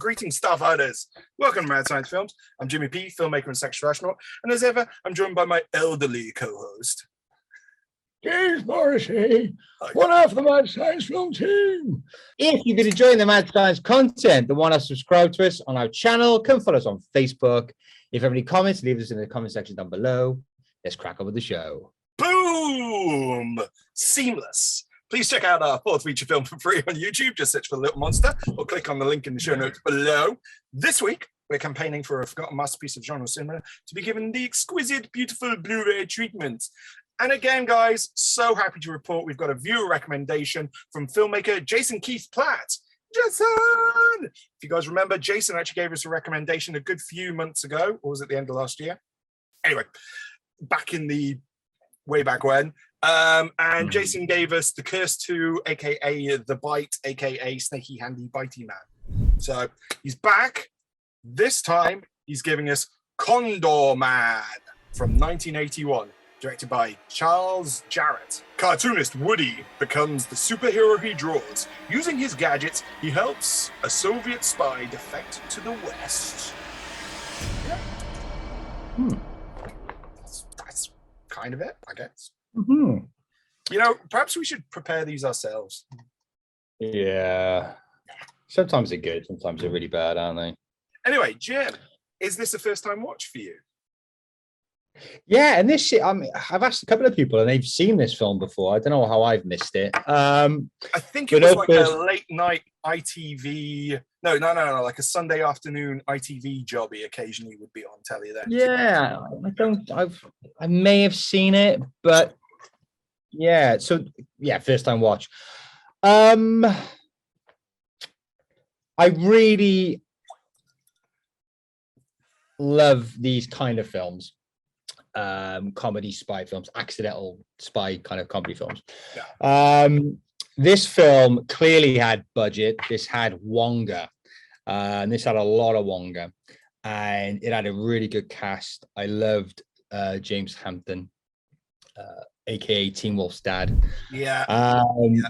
Greetings, Starfighters. Welcome to Mad Science Films. I'm Jimmy P, filmmaker and sexual astronaut, and as ever, I'm joined by my elderly co-host, James Morrissey, one half of the Mad Science Film team. If you've been enjoying the Mad Science content, then why not subscribe to us on our channel? Come follow us on Facebook. If you have any comments, leave us in the comment section down below. Let's crack on with the show. Boom! Seamless. Please check out our fourth feature film for free on YouTube. Just search for Little Monster or click on the link in the show notes below. This week, we're campaigning for a forgotten masterpiece of genre cinema to be given the exquisite, beautiful Blu Ray treatment. And again, guys, so happy to report we've got a viewer recommendation from filmmaker Jason Keith Platt. Jason! If you guys remember, Jason actually gave us a recommendation a good few months ago, or was it the end of last year? Anyway, back in the way back when. And Jason gave us The Curse 2, aka The Bite, aka Snaky Handy Bitey Man. So he's back. This time he's giving us Condorman from 1981, directed by Charles Jarrett. Cartoonist Woody becomes the superhero he draws. Using his gadgets, he helps a Soviet spy defect to the West. Yeah. That's kind of it, I guess. Mm-hmm. You know, perhaps we should prepare these ourselves. Yeah. Sometimes they're good, sometimes they're really bad, aren't they? Anyway, Jim, is this a first-time watch for you? Yeah, and this I've asked a couple of people and they've seen this film before. I don't know how I've missed it. I think it was like a late night ITV. No, like a Sunday afternoon ITV jobby occasionally would be on telly then. Yeah, I may have seen it, but yeah, so yeah, first time watch. I really love these kind of films. Comedy spy films, accidental spy kind of comedy films. Yeah. This film clearly had budget. This had Wonga, and this had a lot of Wonga, and it had a really good cast. I loved James Hampton, aka Teen Wolf's dad. Yeah.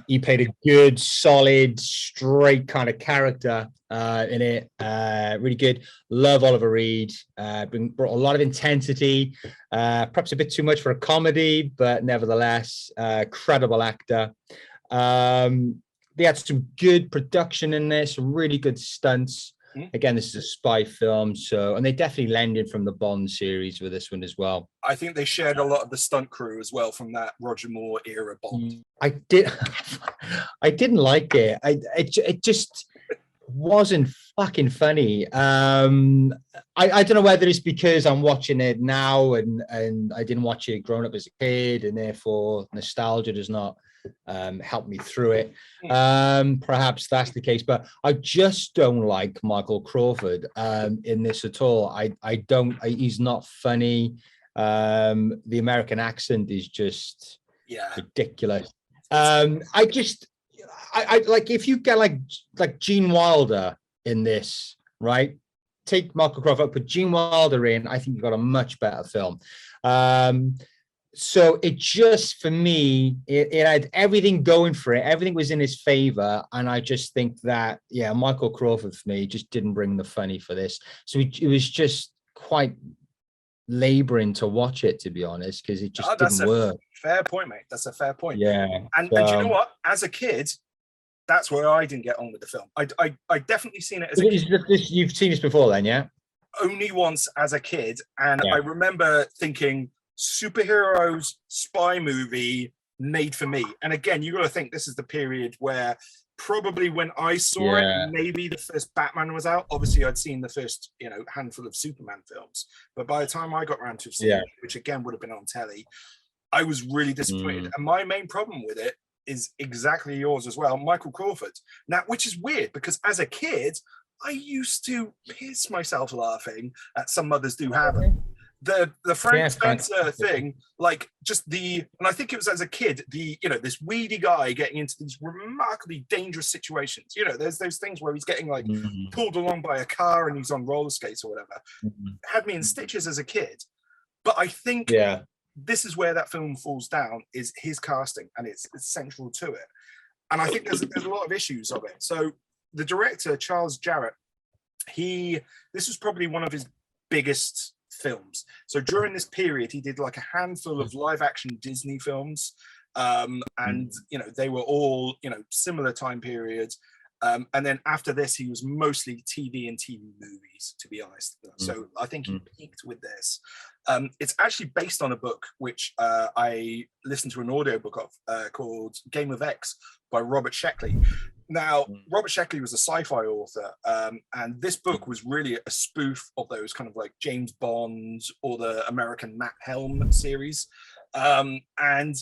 He played a good, solid, straight kind of character in it. Really good. Love Oliver Reed. Brought a lot of intensity. Perhaps a bit too much for a comedy, but nevertheless, credible actor. They had some good production in this, some really good stunts. Again, this is a spy film, and they definitely lended from the Bond series with this one as well. I think they shared a lot of the stunt crew as well from that Roger Moore era Bond. I didn't like it. It just wasn't fucking funny. I don't know whether it's because I'm watching it now and I didn't watch it growing up as a kid, and therefore nostalgia does not help me through it. Perhaps that's the case, but I just don't like Michael Crawford in this at all. He's not funny. The American accent is just ridiculous. I like, if you get like Gene Wilder in this, right? Take Michael Crawford, put Gene Wilder in, I think you've got a much better film. So it just, for me, it had everything going for it. Everything was in his favor. And I just think that, Michael Crawford for me just didn't bring the funny for this. So it was just quite laboring to watch it, to be honest, because it just didn't work. Fair point, mate. That's a fair point. Yeah. And you know what? As a kid, that's where I didn't get on with the film. I definitely seen it as a kid. You've seen this before then, yeah? Only once as a kid. And I remember thinking, superheroes, spy movie made for me. And again, you got to think this is the period where probably when I saw it, maybe the first Batman was out. Obviously, I'd seen the first, handful of Superman films. But by the time I got around to seeing it, which again would have been on telly, I was really disappointed. And my main problem with it is exactly yours as well, Michael Crawford. Now, which is weird because as a kid, I used to piss myself laughing at Some Mothers Do Ave Em. The Frank Spencer thing, like and I think it was as a kid, this weedy guy getting into these remarkably dangerous situations. There's those things where he's getting like pulled along by a car and he's on roller skates or whatever. Had me in stitches as a kid. But I think this is where that film falls down, is his casting, and it's central to it. And I think there's a lot of issues of it. So the director, Charles Jarrett, this was probably one of his biggest films. So during this period, he did like a handful of live action Disney films. And, you know, they were all, you know, similar time periods. And then after this, he was mostly TV and TV movies, to be honest. So I think he peaked with this. It's actually based on a book, which I listened to an audiobook of called Game of X by Robert Sheckley. Now, Robert Sheckley was a sci-fi author, and this book was really a spoof of those kind of like James Bond or the American Matt Helm series. And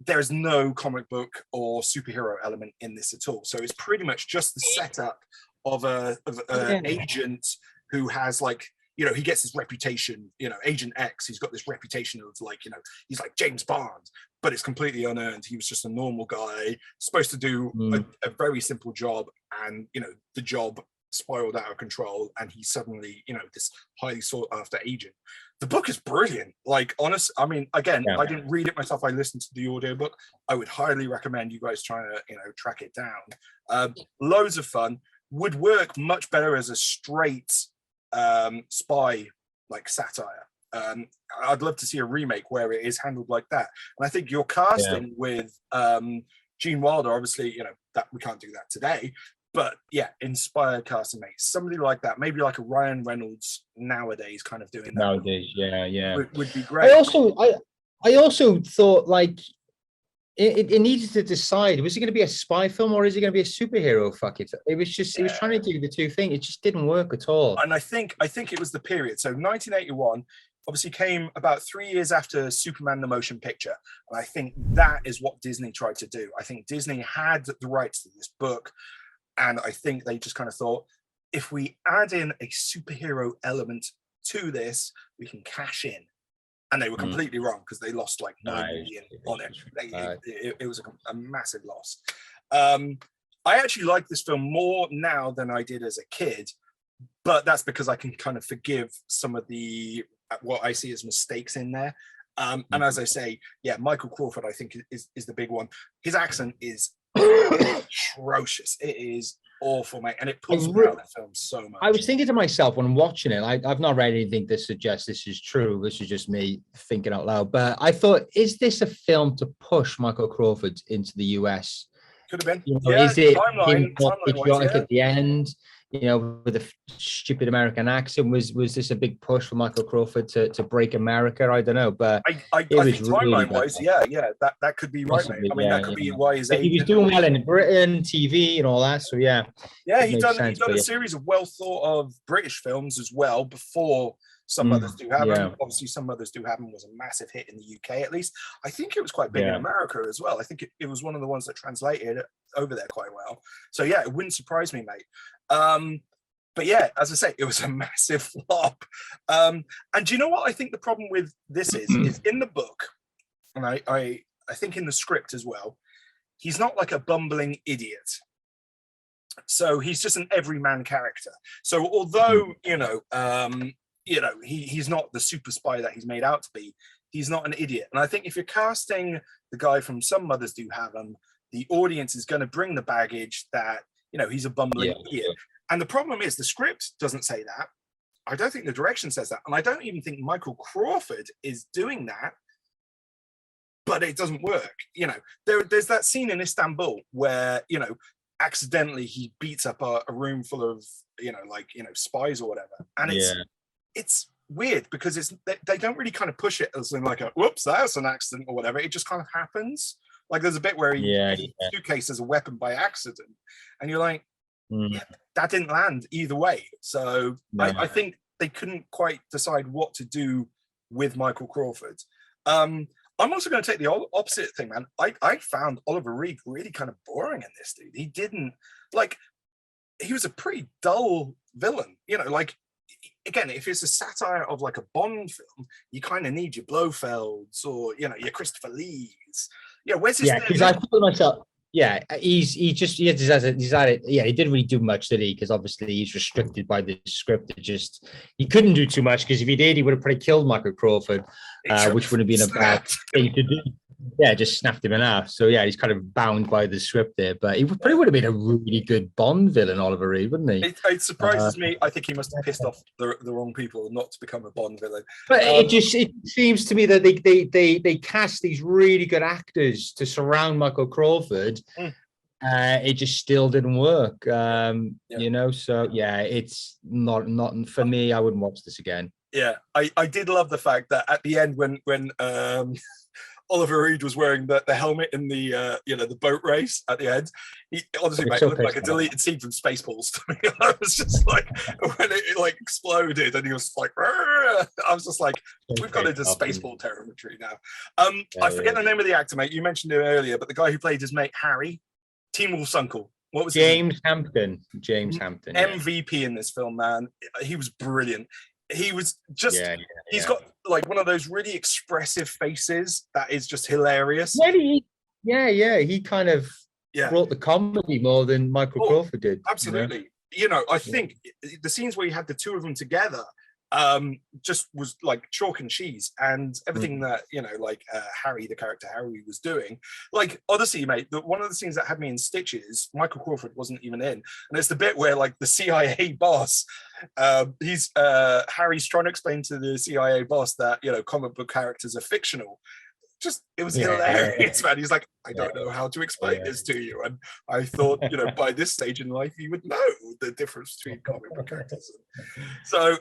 there's no comic book or superhero element in this at all. So it's pretty much just the setup of an agent who has like, you know, he gets his reputation, you know, Agent X, he's got this reputation of like, you know, he's like James Bond, but it's completely unearned. He was just a normal guy, supposed to do a very simple job, and, you know, the job spiraled out of control, and he's suddenly, you know, this highly sought after agent. The book is brilliant. Like, honest, I mean, again, I didn't read it myself. I listened to the audiobook. I would highly recommend you guys trying to, you know, track it down. Loads of fun. Would work much better as a straight spy like satire. I'd love to see a remake where it is handled like that. And I think your casting with Gene Wilder, obviously, you know, that we can't do that today. But yeah, inspired casting mates, somebody like that, maybe like a Ryan Reynolds nowadays, kind of doing that. Nowadays, would be great. I also thought like it needed to decide: was it going to be a spy film or is it going to be a superhero? Fuck it! It was just he was trying to do the two things. It just didn't work at all. And I think it was the period. So 1981 obviously came about 3 years after Superman the Motion Picture, and I think that is what Disney tried to do. I think Disney had the rights to this book. And I think they just kind of thought, if we add in a superhero element to this, we can cash in. And they were completely wrong, because they lost like 9 million on it. It was a massive loss. I actually like this film more now than I did as a kid, but that's because I can kind of forgive some of the what I see as mistakes in there. And as I say, yeah, Michael Crawford, I think, is the big one. His accent is atrocious. It is awful, mate, and it pulls me out of the film so much. I was thinking to myself when watching it, I've not read anything that suggests this is true. This is just me thinking out loud. But I thought, is this a film to push Michael Crawford into the US? Could have been. You know, is it him patriotic at the end? You know, with a stupid American accent, was this a big push for Michael Crawford to break America? I don't know, but I think timeline-wise, that could be right, mate. I mean, that could be why he was doing well in Britain, TV, and all that. So yeah, he'd done a series of well thought of British films as well before Some Mothers Do Have Em. Obviously, Some Mothers Do Have Em was a massive hit in the UK, at least. I think it was quite big in America as well. I think it was one of the ones that translated over there quite well. So yeah, it wouldn't surprise me, mate. But yeah, as I say, it was a massive flop. And do you know what I think the problem with this is in the book, and I think in the script as well, he's not like a bumbling idiot. So he's just an everyman character. So although, he's not the super spy that he's made out to be, he's not an idiot. And I think if you're casting the guy from Some Mothers Do Have Em, the audience is going to bring the baggage that, you know, he's a bumbling idiot. And the problem is the script doesn't say that. I don't think the direction says that. And I don't even think Michael Crawford is doing that, but it doesn't work. You know, there's that scene in Istanbul where, you know, accidentally he beats up a room full of, spies or whatever. And it's weird because they don't really kind of push it as in like a, whoops, that's an accident or whatever. It just kind of happens. Like there's a bit where he suitcases a weapon by accident. And you're like, that didn't land either way. So I think they couldn't quite decide what to do with Michael Crawford. I'm also going to take the opposite thing, man. I found Oliver Reed really kind of boring in this, dude. He didn't, he was a pretty dull villain. You know, like, again, if it's a satire of like a Bond film, you kind of need your Blofelds or, you know, your Christopher Lees. Yeah, where's his... Yeah, because I thought to myself... Yeah, he didn't really do much, did he? Because obviously he's restricted by the script. He couldn't do too much because if he did, he would have probably killed Michael Crawford, which would have been a bad thing to do. just snapped him in half. So yeah, he's kind of bound by the script there. But he probably would have been a really good Bond villain, Oliver Reed, wouldn't he? It surprises me. I think he must have pissed off the wrong people not to become a Bond villain. But it seems to me that they cast these really good actors to surround Michael Crawford. It just still didn't work. You know, so yeah, it's not for me. I wouldn't watch this again. Yeah, I did love the fact that at the end when Oliver Reed was wearing the helmet in the the boat race at the end, he honestly mate, it looked like a deleted scene from Spaceballs to me. I was just like, when it like exploded and he was like, I was just like, we've got into Spaceball territory now. I forget the name of the actor, mate. You mentioned him earlier, but the guy who played his mate Harry, Teen Wolf's uncle. What was James Hampton? James Hampton, MVP in this film, man. He was brilliant. He was just he's got like one of those really expressive faces that is just hilarious. He kind of brought the comedy more than Michael Crawford did. Absolutely. I think the scenes where you had the two of them together just was like chalk and cheese, and everything that Harry, the character Harry, was doing. Like, honestly, mate, one of the scenes that had me in stitches, Michael Crawford wasn't even in, and it's the bit where like the CIA boss, Harry's trying to explain to the CIA boss that comic book characters are fictional. It was hilarious, man. He's like, I don't know how to explain this to you. And I thought, by this stage in life, you would know the difference between comic book characters. So,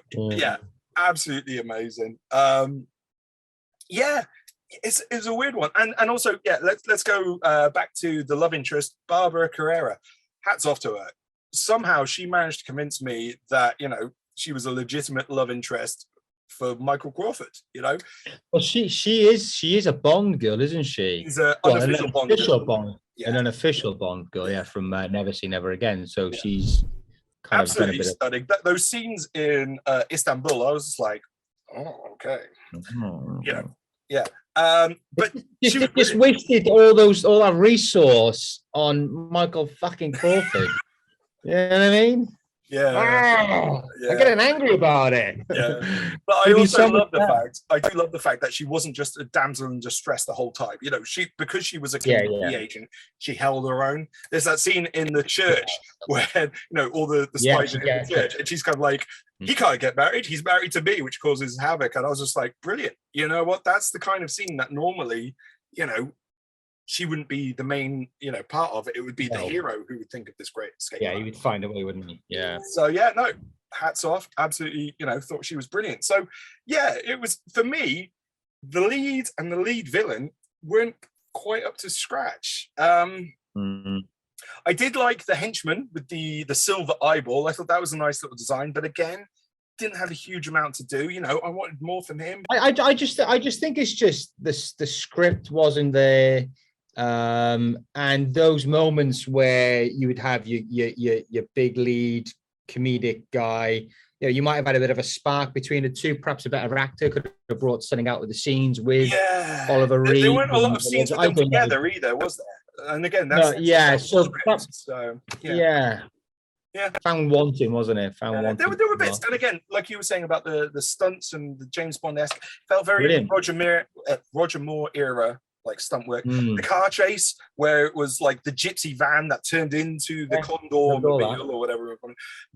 absolutely amazing. It's a weird one. And also, let's go back to the love interest, Barbara Carrera. Hats off to her. Somehow she managed to convince me that, she was a legitimate love interest for Michael Crawford, Well, she is a Bond girl, isn't she? She's an unofficial Bond girl. An unofficial Bond girl, from Never Say Never Again. So she's kind absolutely of stunning. Those scenes in Istanbul, I was just like, oh, okay, but just wasted all that resource on Michael fucking Crawford. You know what I mean? I'm getting angry about it. But I also love the fact that she wasn't just a damsel in distress the whole time. Because she was a KGB agent, she held her own. There's that scene in the church where all the spies are in the church, and she's kind of like, he can't get married. He's married to me, which causes havoc. And I was just like, brilliant. You know what? That's the kind of scene that normally, she wouldn't be the main, part of it. It would be the hero who would think of this great escape. Yeah, he would find a way, wouldn't he? Yeah. So hats off. Absolutely, thought she was brilliant. So it was, for me, the lead and the lead villain weren't quite up to scratch. I did like the henchman with the silver eyeball. I thought that was a nice little design, but again, didn't have a huge amount to do. I wanted more from him. I just think it's just the script wasn't there. And those moments where you would have your big lead comedic guy, you might have had a bit of a spark between the two. Perhaps a better actor could have brought something out of the scenes with Oliver Reed. There weren't a lot of scenes with them together either, was there? And again, that's Found Wanting, wasn't it? Wanting. There were bits, and again, like you were saying about the stunts and the James Bond-esque, felt very Roger Moore era. Like stunt work, the car chase where it was like the gypsy van that turned into the Condor or whatever,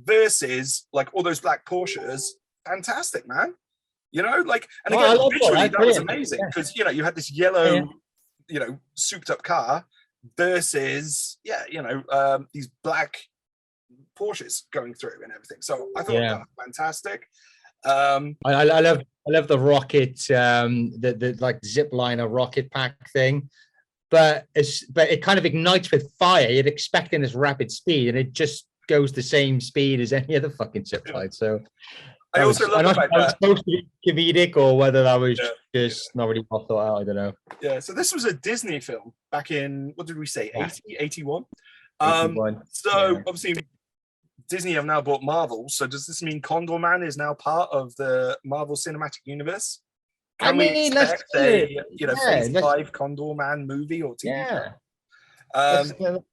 versus like all those black Porsches. Fantastic, man. And again, visually that was amazing because you had this yellow, souped up car versus these black Porsches going through and everything. So I thought that was fantastic. I love the rocket, the like zip liner rocket pack thing, but it kind of ignites with fire. You'd expect in this rapid speed, and it just goes the same speed as any other fucking zip line. So I also love the fact that was supposed to be comedic, or whether that was just not really well thought out. I don't know. Yeah. So this was a Disney film back in, what did we say, 81? So obviously Disney have now bought Marvel, so does this mean CONDORMAN is now part of the Marvel Cinematic Universe? Can we expect a Phase 5 CONDORMAN movie or TV show?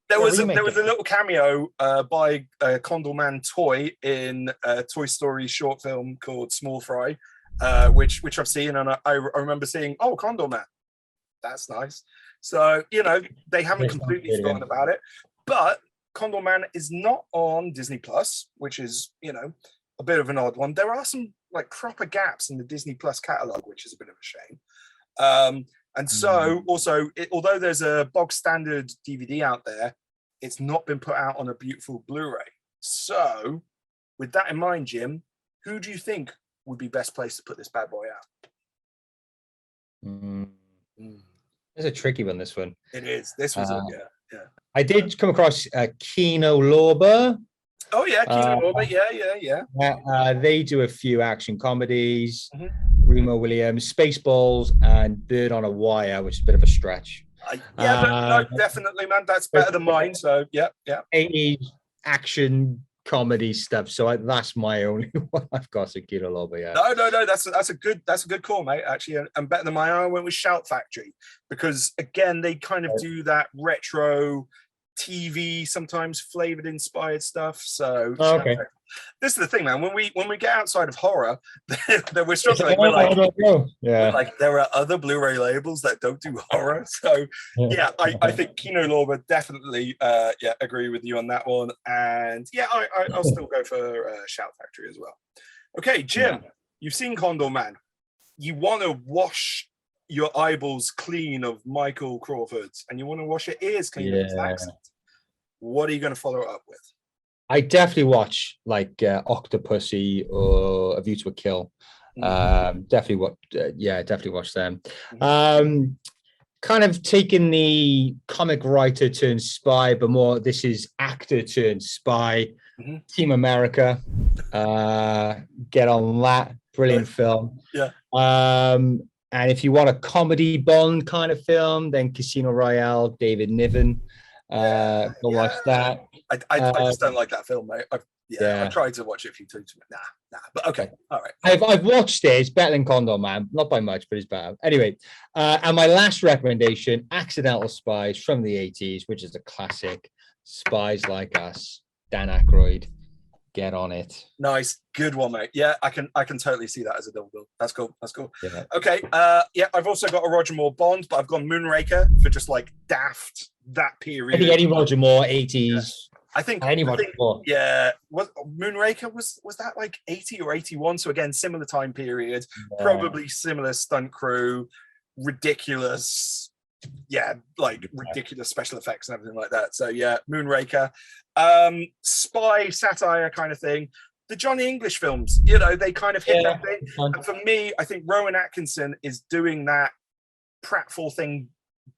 There was a little cameo by a CONDORMAN toy in a Toy Story short film called Small Fry, which I've seen, and I remember seeing, CONDORMAN. That's nice. So, you know, they haven't It's not completely brilliant. forgotten about it. But Condorman is not on Disney Plus, which is, you know, a bit of an odd one. There are some like proper gaps in the Disney Plus catalog, which is a bit of a shame. And so also, although there's a bog standard DVD out there, it's not been put out on a beautiful Blu-ray. So with that in mind, Jim, who do you think would be best placed to put this bad boy out? It's a tricky one, this one. It is. This was yeah. I did come across Kino Lorber. Oh yeah, Kino Lorber. Yeah. They do a few action comedies. Remo Williams, Spaceballs, and Bird on a Wire, which is a bit of a stretch. No, definitely, man. That's better than mine. So yeah. 80s action comedy stuff. So that's my only one I've got. So Kino Lorber, yeah. No. That's a good call, mate. Actually, and better than mine. I went with Shout Factory because again, they kind of do that retro TV, sometimes flavored inspired stuff. So okay. This is the thing, man. When we get outside of horror, then we're struggling. We're like there are other Blu-ray labels that don't do horror. So yeah, I think Kino Lorber definitely agree with you on that one. And yeah, I'll still go for Shout Factory as well. Okay, Jim, you've seen Condorman. You want to wash your eyeballs clean of Michael Crawford's, and you want to wash your ears clean of his accent. What are you going to follow it up with? I definitely watch like Octopussy or A View to a Kill. Definitely watch them. Kind of taking the comic writer turned spy, but more this is actor turned spy. Team America. Get on that. Brilliant film. Yeah. And if you want a comedy Bond kind of film, then Casino Royale, David Niven. Go watch that. I just don't like that film, mate. I tried to watch it a few times. Nah. But okay, all right. I've watched it. It's better than Condorman, not by much, but it's better. Anyway, and my last recommendation: Accidental Spies from the '80s, which is a classic. Spies Like Us. Dan Aykroyd. Get on it. Nice, good one, mate. Yeah, I can totally see that as a double bill. That's cool. Yeah. Okay. I've also got a Roger Moore Bond, but I've gone Moonraker for just like daft that period. I think any Roger Moore 80s. I think Moore. Yeah, was Moonraker was that like 80 or 81? So again, similar time period, probably similar stunt crew, ridiculous, ridiculous special effects and everything like that. So yeah, Moonraker, spy satire kind of thing. The Johnny English films, you know, they kind of hit that thing. And for me, I think Rowan Atkinson is doing that pratfall thing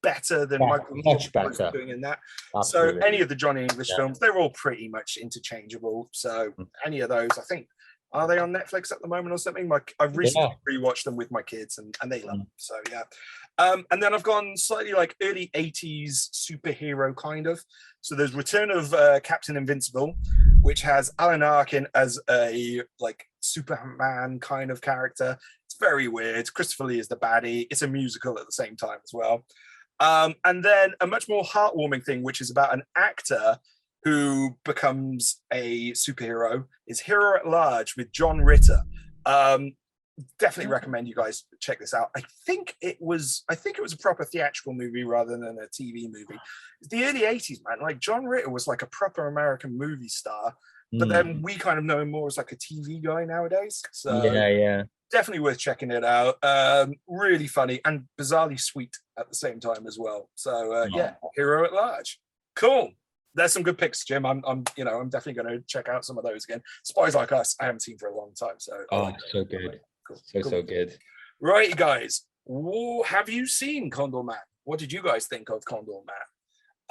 better than Michael Moore was doing in that. Absolutely. So any of the Johnny English films, they're all pretty much interchangeable. So any of those, I think, are they on Netflix at the moment or something? I've recently rewatched them with my kids and they love them. So yeah. And then I've gone slightly like early 80s superhero kind of. So there's Return of Captain Invincible, which has Alan Arkin as a like Superman kind of character. It's very weird. Christopher Lee is the baddie. It's a musical at the same time as well. And then a much more heartwarming thing, which is about an actor who becomes a superhero, is Hero at Large with John Ritter. Definitely recommend you guys check this out. I think it was a proper theatrical movie rather than a TV movie. The early 80s, man. Like John Ritter was like a proper American movie star, but then we kind of know him more as like a TV guy nowadays. So yeah. Definitely worth checking it out. Really funny and bizarrely sweet at the same time as well. So Hero at Large. Cool. There's some good picks, Jim. I'm definitely going to check out some of those again. Spies Like Us, I haven't seen for a long time. So so good. Cool. So good. Right, guys. Have you seen Condorman? What did you guys think of Condorman?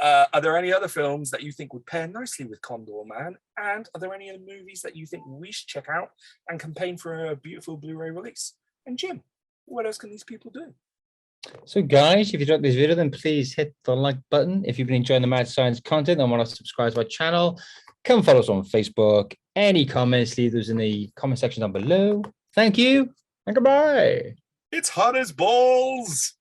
Are there any other films that you think would pair nicely with Condorman? And are there any other movies that you think we should check out and campaign for a beautiful Blu-ray release? And Jim, what else can these people do? So guys, if you like this video, then please hit the like button. If you've been enjoying the Mad Science content and want to subscribe to our channel, come follow us on Facebook. Any comments, leave those in the comment section down below. Thank you and goodbye. It's hot as balls.